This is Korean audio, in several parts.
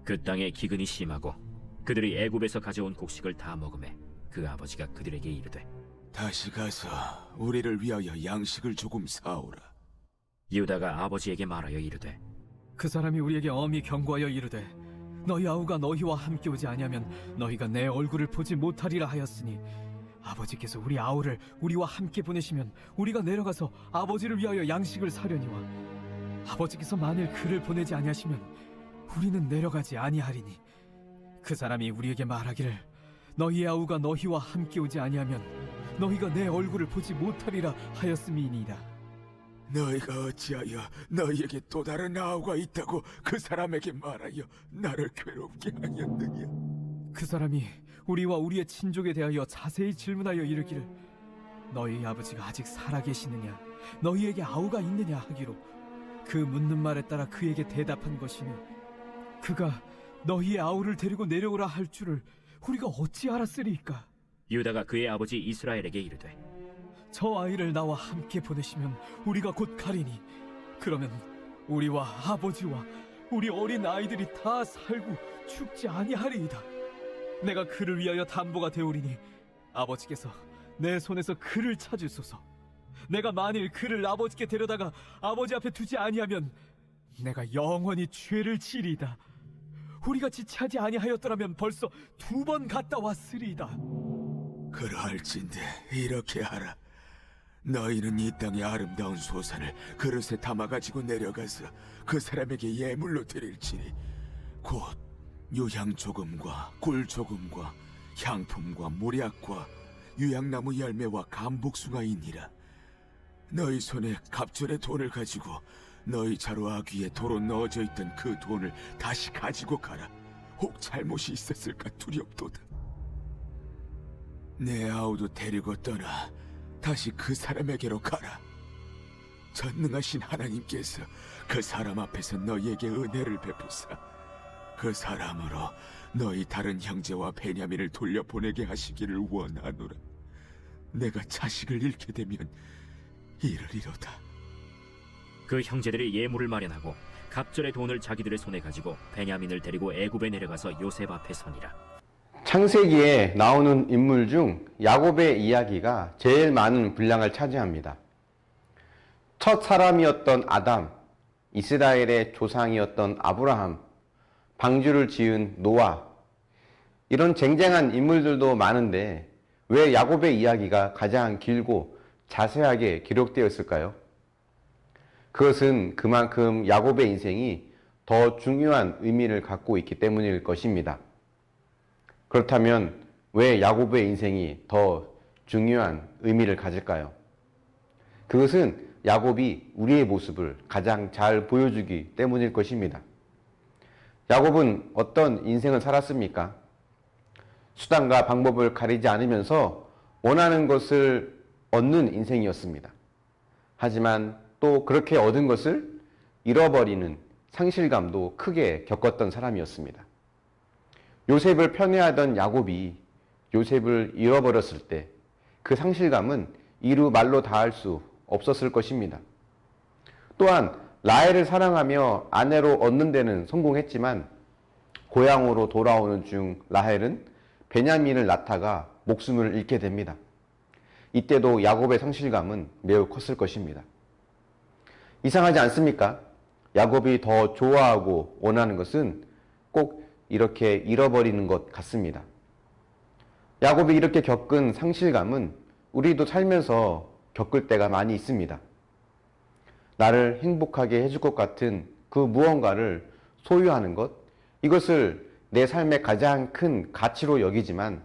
그 땅에 기근이 심하고 그들이 애굽에서 가져온 곡식을 다 먹음에 그 아버지가 그들에게 이르되 다시 가서 우리를 위하여 양식을 조금 사오라. 유다가 아버지에게 말하여 이르되 그 사람이 우리에게 엄히 경고하여 이르되 너희 아우가 너희와 함께 오지 아니하면 너희가 내 얼굴을 보지 못하리라 하였으니 아버지께서 우리 아우를 우리와 함께 보내시면 우리가 내려가서 아버지를 위하여 양식을 사려니와 아버지께서 만일 그를 보내지 아니하시면 우리는 내려가지 아니하리니 그 사람이 우리에게 말하기를 너희 아우가 너희와 함께 오지 아니하면 너희가 내 얼굴을 보지 못하리라 하였음이니이다. 너희가 어찌하여 너희에게 또 다른 아우가 있다고 그 사람에게 말하여 나를 괴롭게 하였느냐? 그 사람이 우리와 우리의 친족에 대하여 자세히 질문하여 이르기를 너희 아버지가 아직 살아계시느냐 너희에게 아우가 있느냐 하기로 그 묻는 말에 따라 그에게 대답한 것이니 그가 너희의 아우를 데리고 내려오라 할 줄을 우리가 어찌 알았으리이까? 유다가 그의 아버지 이스라엘에게 이르되 저 아이를 나와 함께 보내시면 우리가 곧 가리니 그러면 우리와 아버지와 우리 어린 아이들이 다 살고 죽지 아니하리이다. 내가 그를 위하여 담보가 되오리니 아버지께서 내 손에서 그를 찾으소서. 내가 만일 그를 아버지께 데려다가 아버지 앞에 두지 아니하면 내가 영원히 죄를 지리이다. 우리가 지체하지 아니하였더라면 벌써 2번 갔다 왔으리이다. 그러할진대 이렇게 하라. 너희는 이 땅의 아름다운 소산을 그릇에 담아가지고 내려가서 그 사람에게 예물로 드릴지니 곧 유향 조금과 꿀 조금과 향품과 모략과 유향나무 열매와 감복숭아이니라. 너희 손에 갑절의 돈을 가지고 너희 자루 아귀에 도로 넣어져 있던 그 돈을 다시 가지고 가라. 혹 잘못이 있었을까 두렵도다. 내 아우도 데리고 떠나 다시 그 사람에게로 가라. 전능하신 하나님께서 그 사람 앞에서 너희에게 은혜를 베푸사 그 사람으로 너희 다른 형제와 베냐민을 돌려보내게 하시기를 원하노라. 내가 자식을 잃게 되면 이르리로다. 그 형제들이 예물을 마련하고 갑절의 돈을 자기들의 손에 가지고 베냐민을 데리고 애굽에 내려가서 요셉 앞에 서니라. 창세기에 나오는 인물 중 야곱의 이야기가 제일 많은 분량을 차지합니다. 첫 사람이었던 아담, 이스라엘의 조상이었던 아브라함, 방주를 지은 노아, 이런 쟁쟁한 인물들도 많은데 왜 야곱의 이야기가 가장 길고 자세하게 기록되었을까요? 그것은 그만큼 야곱의 인생이 더 중요한 의미를 갖고 있기 때문일 것입니다. 그렇다면 왜 야곱의 인생이 더 중요한 의미를 가질까요? 그것은 야곱이 우리의 모습을 가장 잘 보여주기 때문일 것입니다. 야곱은 어떤 인생을 살았습니까? 수단과 방법을 가리지 않으면서 원하는 것을 얻는 인생이었습니다. 하지만 또 그렇게 얻은 것을 잃어버리는 상실감도 크게 겪었던 사람이었습니다. 요셉을 편애하던 야곱이 요셉을 잃어버렸을 때 그 상실감은 이루 말로 다할 수 없었을 것입니다. 또한 라헬을 사랑하며 아내로 얻는 데는 성공했지만 고향으로 돌아오는 중 라헬은 베냐민을 낳다가 목숨을 잃게 됩니다. 이때도 야곱의 상실감은 매우 컸을 것입니다. 이상하지 않습니까? 야곱이 더 좋아하고 원하는 것은 꼭 이렇게 잃어버리는 것 같습니다. 야곱이 이렇게 겪은 상실감은 우리도 살면서 겪을 때가 많이 있습니다. 나를 행복하게 해줄 것 같은 그 무언가를 소유하는 것, 이것을 내 삶의 가장 큰 가치로 여기지만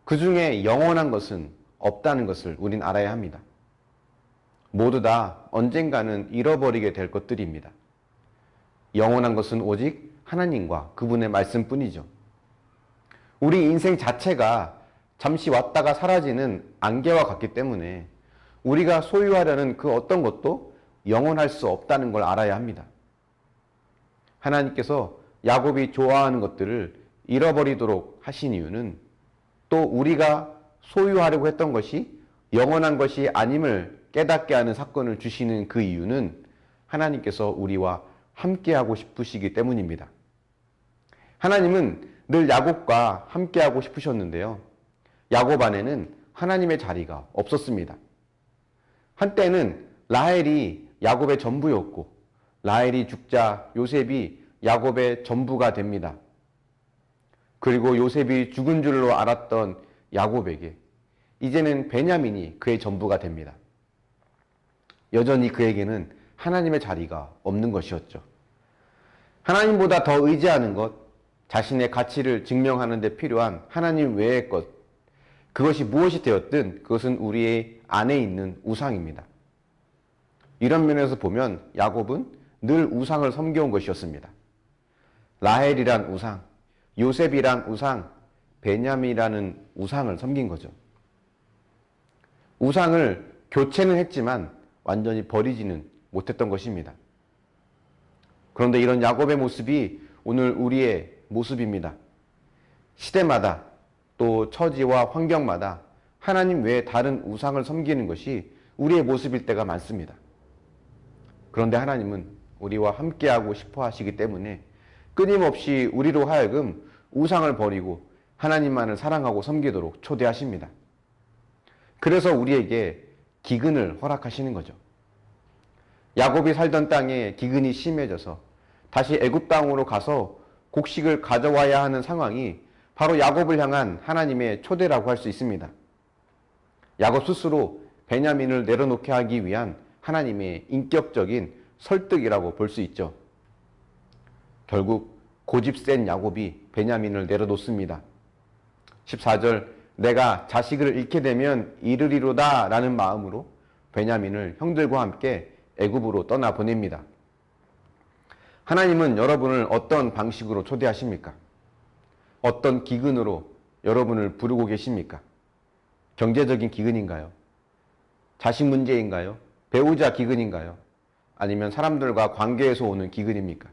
그 중에 영원한 것은 없다는 것을 우린 알아야 합니다. 모두 다 언젠가는 잃어버리게 될 것들입니다. 영원한 것은 오직 하나님과 그분의 말씀뿐이죠. 우리 인생 자체가 잠시 왔다가 사라지는 안개와 같기 때문에 우리가 소유하려는 그 어떤 것도 영원할 수 없다는 걸 알아야 합니다. 하나님께서 야곱이 좋아하는 것들을 잃어버리도록 하신 이유는 또 우리가 소유하려고 했던 것이 영원한 것이 아님을 깨닫게 하는 사건을 주시는 그 이유는 하나님께서 우리와 함께하고 싶으시기 때문입니다. 하나님은 늘 야곱과 함께하고 싶으셨는데요. 야곱 안에는 하나님의 자리가 없었습니다. 한때는 라헬이 야곱의 전부였고 라헬이 죽자 요셉이 야곱의 전부가 됩니다. 그리고 요셉이 죽은 줄로 알았던 야곱에게 이제는 베냐민이 그의 전부가 됩니다. 여전히 그에게는 하나님의 자리가 없는 것이었죠. 하나님보다 더 의지하는 것, 자신의 가치를 증명하는 데 필요한 하나님 외의 것, 그것이 무엇이 되었든 그것은 우리의 안에 있는 우상입니다. 이런 면에서 보면 야곱은 늘 우상을 섬겨온 것이었습니다. 라헬이란 우상, 요셉이란 우상, 베냐민이라는 우상을 섬긴 거죠. 우상을 교체는 했지만 완전히 버리지는 못했던 것입니다. 그런데 이런 야곱의 모습이 오늘 우리의 모습입니다. 시대마다 또 처지와 환경마다 하나님 외에 다른 우상을 섬기는 것이 우리의 모습일 때가 많습니다. 그런데 하나님은 우리와 함께하고 싶어 하시기 때문에 끊임없이 우리로 하여금 우상을 버리고 하나님만을 사랑하고 섬기도록 초대하십니다. 그래서 우리에게 기근을 허락하시는 거죠. 야곱이 살던 땅에 기근이 심해져서 다시 애굽 땅으로 가서 곡식을 가져와야 하는 상황이 바로 야곱을 향한 하나님의 초대라고 할 수 있습니다. 야곱 스스로 베냐민을 내려놓게 하기 위한 하나님의 인격적인 설득이라고 볼 수 있죠. 결국 고집 센 야곱이 베냐민을 내려놓습니다. 14절 내가 자식을 잃게 되면 잃으리로다 라는 마음으로 베냐민을 형들과 함께 애굽으로 떠나보냅니다. 하나님은 여러분을 어떤 방식으로 초대하십니까? 어떤 기근으로 여러분을 부르고 계십니까? 경제적인 기근인가요? 자식 문제인가요? 배우자 기근인가요? 아니면 사람들과 관계에서 오는 기근입니까?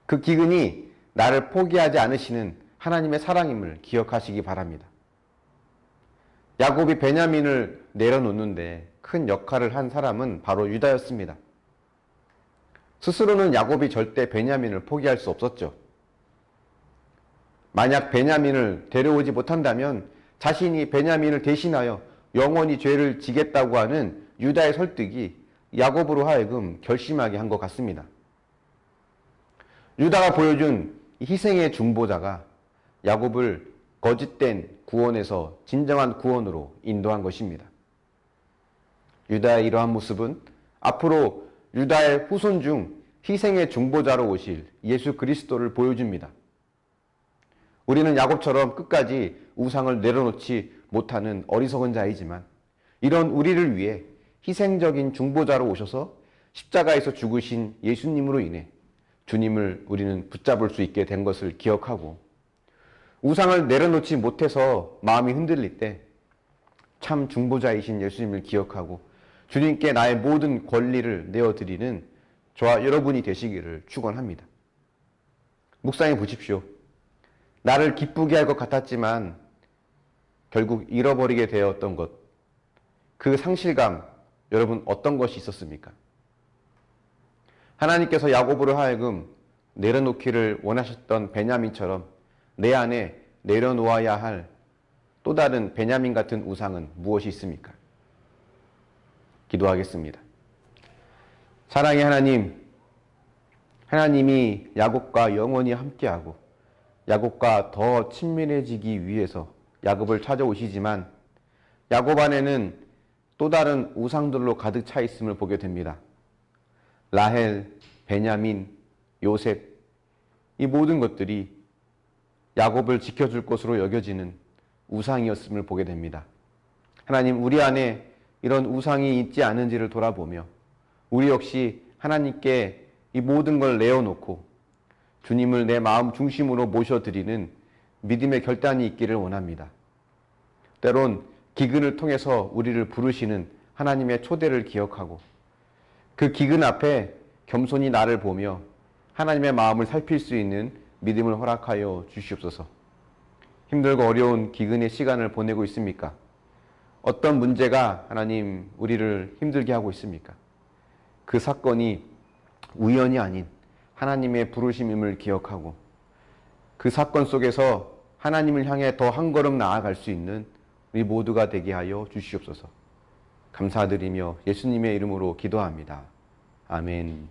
그 기근이 나를 포기하지 않으시는 하나님의 사랑임을 기억하시기 바랍니다. 야곱이 베냐민을 내려놓는데 큰 역할을 한 사람은 바로 유다였습니다. 스스로는 야곱이 절대 베냐민을 포기할 수 없었죠. 만약 베냐민을 데려오지 못한다면 자신이 베냐민을 대신하여 영원히 죄를 지겠다고 하는 유다의 설득이 야곱으로 하여금 결심하게 한 것 같습니다. 유다가 보여준 희생의 중보자가 야곱을 거짓된 구원에서 진정한 구원으로 인도한 것입니다. 유다의 이러한 모습은 앞으로 유다의 후손 중 희생의 중보자로 오실 예수 그리스도를 보여줍니다. 우리는 야곱처럼 끝까지 우상을 내려놓지 못하는 어리석은 자이지만 이런 우리를 위해 희생적인 중보자로 오셔서 십자가에서 죽으신 예수님으로 인해 주님을 우리는 붙잡을 수 있게 된 것을 기억하고 우상을 내려놓지 못해서 마음이 흔들릴 때 참 중보자이신 예수님을 기억하고 주님께 나의 모든 권리를 내어드리는 저와 여러분이 되시기를 축원합니다. 묵상해 보십시오. 나를 기쁘게 할 것 같았지만 결국 잃어버리게 되었던 것, 그 상실감, 여러분 어떤 것이 있었습니까? 하나님께서 야곱으로 하여금 내려놓기를 원하셨던 베냐민처럼 내 안에 내려놓아야 할 또 다른 베냐민 같은 우상은 무엇이 있습니까? 기도하겠습니다. 사랑의 하나님, 하나님이 야곱과 영원히 함께하고 야곱과 더 친밀해지기 위해서 야곱을 찾아오시지만 야곱 안에는 또 다른 우상들로 가득 차 있음을 보게 됩니다. 라헬, 베냐민, 요셉, 이 모든 것들이 야곱을 지켜줄 것으로 여겨지는 우상이었음을 보게 됩니다. 하나님, 우리 안에 이런 우상이 있지 않은지를 돌아보며 우리 역시 하나님께 이 모든 걸 내어놓고 주님을 내 마음 중심으로 모셔드리는 믿음의 결단이 있기를 원합니다. 때론 기근을 통해서 우리를 부르시는 하나님의 초대를 기억하고 그 기근 앞에 겸손히 나를 보며 하나님의 마음을 살필 수 있는 믿음을 허락하여 주시옵소서. 힘들고 어려운 기근의 시간을 보내고 있습니까? 어떤 문제가 하나님 우리를 힘들게 하고 있습니까? 그 사건이 우연이 아닌 하나님의 부르심임을 기억하고 그 사건 속에서 하나님을 향해 더 한 걸음 나아갈 수 있는 우리 모두가 되게 하여 주시옵소서. 감사드리며 예수님의 이름으로 기도합니다. 아멘.